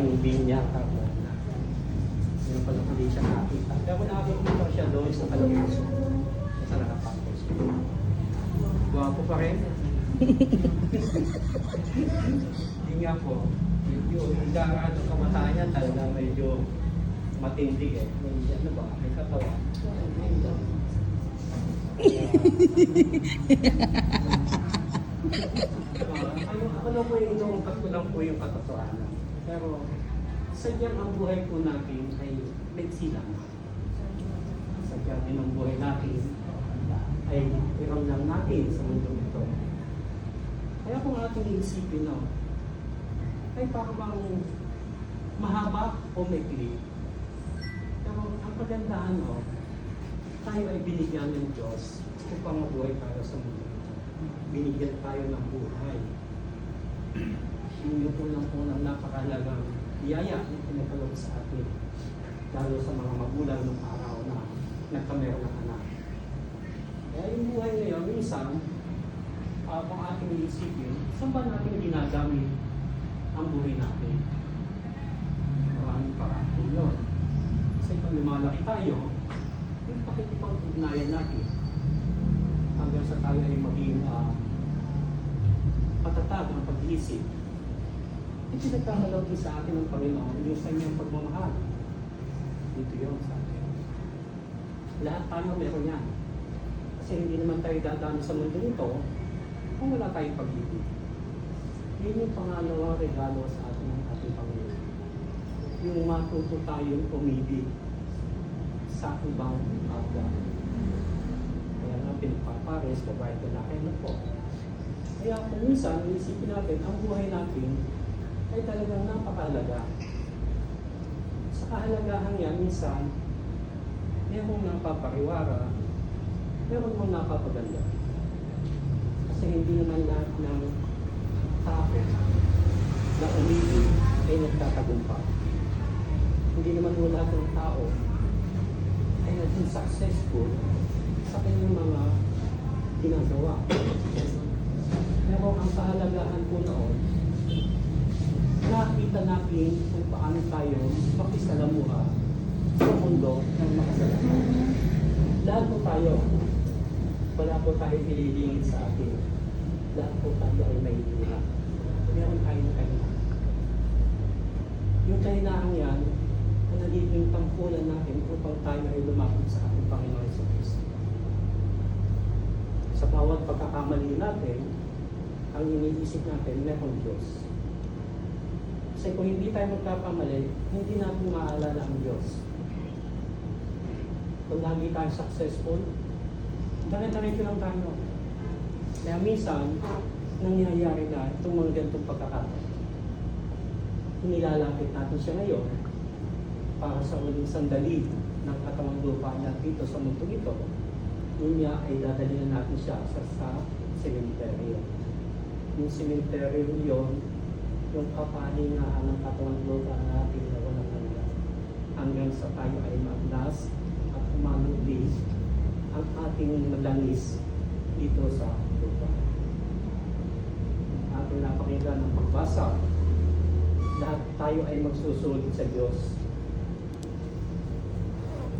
yung binya tapos yun pala hindi siya nakita. Kaya kung nakakita siya doon sa Kalabos, sa nakapagos. Gwapo pa rin. Hindi nga po. Yung daraan ng kamatayan talaga medyo matindig eh. May ano ba? May katawan. Ano po yung inuungkat ko lang po yung katotohanan. Pero sadyang ang buhay po natin ay nagsilang. Sadyang ang buhay natin ay iram lang natin sa mundo ito. Kaya kung ating iisipin, no, ay parang mahaba o maikli. Pero ang pagandahan, no, tayo ay binigyan ng Diyos upang mabuhay tayo sa mundo. Binigyan tayo ng buhay. Yun po lang po ng napakalagang biyaya na pinagkaloob sa atin. Lalo sa mga magulang ng araw na nagkameron ng anak. Kaya yung buhay ngayon, minsan, kung ating iisipin, saan ba natin ginagamit ang buhay natin? Maraming parang yun. Kasi kung lumalaki tayo, yung pakikipag-ugnayan natin hanggang sa tayo ay maging matatag ng pag-iisip. Ito nagkakalog sa atin ng Panginoon yung sa inyong pagmamahal. Dito yun sa atin. Lahat tayo meron yan. Kasi hindi naman tayo dadaan sa mundo nito kung wala tayong pag-ibig. Yun yung pangalawang regalo sa atin ng ating Panginoon. Yung matuto tayong umibig sa ibang kapwa. Kaya nga pinagpapares, babae ko na kayo po. Kaya kung minsan, isipin natin, ang buhay natin ay talagang napakahalaga. Sa kahalagahan yan, minsan, mayroong napapariwara, mayroong mong napapaganda. Kasi hindi naman lahat ng tao na umibig ay nagtatagumpay. Hindi naman lahat ng tao ay naging successful sa kanyang mga ginagawa. Pero ang kahalagahan po noon, nakita natin kung paano tayo makisalamuha sa mundo ng makasalanan. Lahat po tayo, wala po tayo ililingin sa atin. Lahat po tayo ay may hina. Meron tayong kahinaan. Yung kahinahan yan, ang nagiging tangkulan natin upang tayo ay lumapit sa ating Panginoon sa Kristo. Sa bawat pagkakamali natin, ang iniisip natin, meron Diyos. Kasi kung hindi tayo magkakamali, hindi natin maalala ang Diyos. Kung lagi tayo successful, dahil-dahil lang tayo. Kaya minsan, nangyayari na itong mga ganitong pagkakataon. Inilalapit natin siya ngayon para sa uling sandali ng katawang lupa niya dito sa mundo ito. Yun niya ay dadalhin natin siya sa cemetery. Yung cemetery yun, yung kapahingahan ng katawang lupa natin na walang hanggan. Hanggang sa tayo ay maglas at umanuli ang ating malangis dito sa lupa. Ating napakinggan ng pagbasa. Lahat tayo ay magsusunod sa Diyos.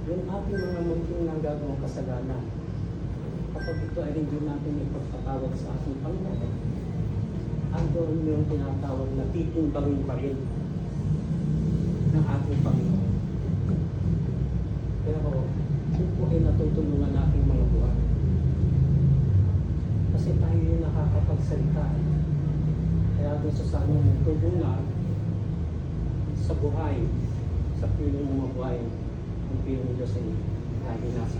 Yung ating mga munting nagagawang kasalanan, kapag ito ay hindi natin ipagpatawag sa ating Panginoon, andun yung tinatawag na titimbangin pa rin ng ating Panginoon. Pero kung po ay natutulungan natin mga buhay. Kasi tayo yung nakakapagsalita. Kaya doon sa sanong tulungan sa buhay, sa piling mga buhay, ang piling ng Diyos ay lagi nasa.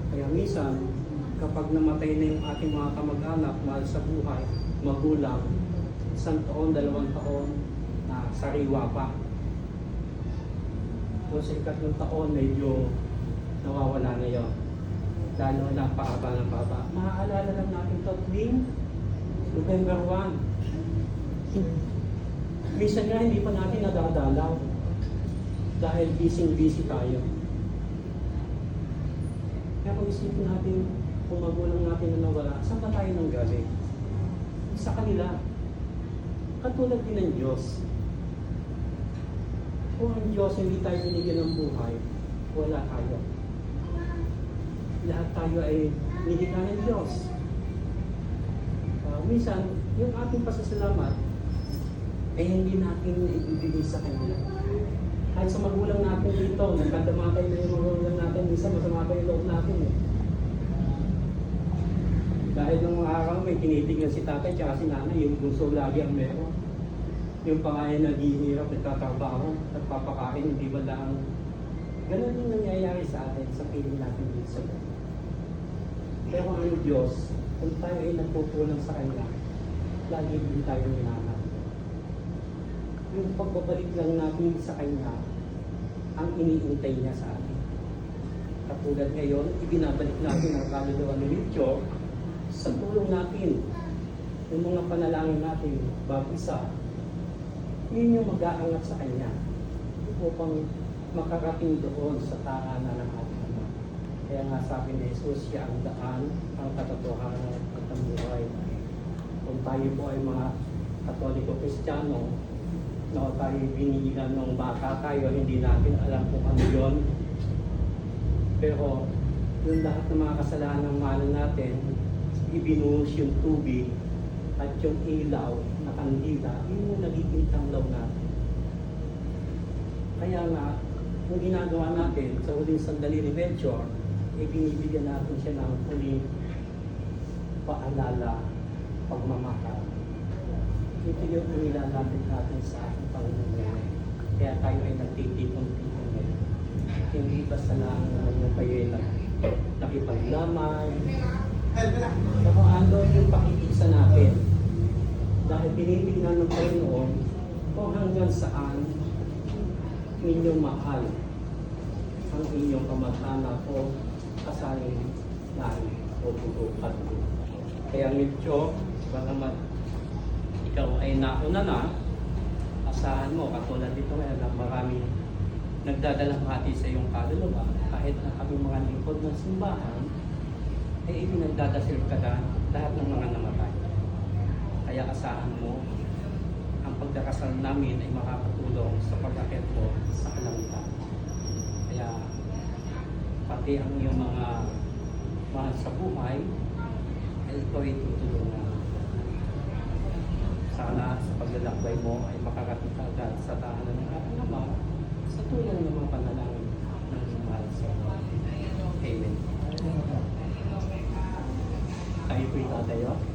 Kaya minsan, kapag namatay na yung ating mga kamag-anak mahal sa buhay, magulang, 1 taon, 2 taon, na sariwa pa. So sa ikatlong taon, medyo nawawala na yun. Lalo na paaba ng paaba. Maaalala lang natin ito tuwing November 1. Minsan nga hindi pa natin nadadalaw dahil busy tayo. Kaya kung isipin natin, kung magulang natin na nawala, saan ba tayo nang galing? Sa kanila. Katulad din ng Diyos. Kung ang Diyos hindi tayo binigyan ng buhay, wala tayo. Lahat tayo ay nilikha ng Diyos. Minsan, yung ating pasasalamat ay hindi natin ibibigay sa Kanya. Kahit sa magulang natin dito, nagkadamatay na yung magulang natin, minsan masama pa yung loob natin eh. Dahil nung mga araw may tinitignan si tatay at si nanay, yung bunso lagi ang meron. Yung pangalan naghihirap, nagtatrabaho, nagpapakain, hindi ba lang. Ganun yung nangyayari sa atin, sa piling natin dito sa Diyos. Pero ang Diyos, kung tayo ay nagpupulang sa Kanya, lagi din tayo minahal. Yung pagbabalik lang natin sa Kanya, ang iniintay niya sa atin. Katulad ngayon, ibinabalik natin ang kaluluwa ni Mityo sa tulong natin. Yung mga panalangin natin, bago isa, yun yung mag-aangat sa Kanya upang makarating doon sa tahanan ng ating Ama. Kaya nga sabi ni Jesus, siya ang daan, ang katotohanan at ang buhay. Kung tayo po ay mga Katoliko-Kristiyano, na tayo binigilan ng bata tayo, hindi natin alam kung ano yun. Pero yung lahat ng mga kasalanan ng mahal natin, ibinuhos yung tubig at yung ilaw na kandila, yun yung nagiging tanglaw natin. Kaya nga, kung ginagawa natin sa huling sandali ni Melchor, binibigyan natin siya ng huling paalala, pagmamahal. Ito yung inilalapit natin sa ating Panginoon. Kaya tayo ay nagtitipon-tipon ngayon. Hindi basta lang yung kayo ay nakipaglamay. Pero ano yung pakikisa natin? Dahil binibigyan ng Panginoon kung hanggang saan ninyong mahal ang inyong kamag-anak o kasaling lahi o dugo at dugo. Kaya medyo, bagamat ikaw ay nauna na, asahan mo, katulad dito ngayon na marami nagdadalang hati sa iyong kaluluwa, kahit na kami mga lingkod ng simbahan, ay ipinagdadasal ka na lahat ng mga namatay. Kaya asahan mo, ang pagdakasal namin ay makakatulong sa pag-akit mo sa kalangitan. Kaya pati ang iyong mga mahal sa buhay, ay ito ay tutulungan. Sana sa paglalakbay mo ay makakarating ka agad sa tahanan ng ating Ama sa tulong ng mga panalangin ng mahal sa buhay. Amen. Tayo po'y tatayo.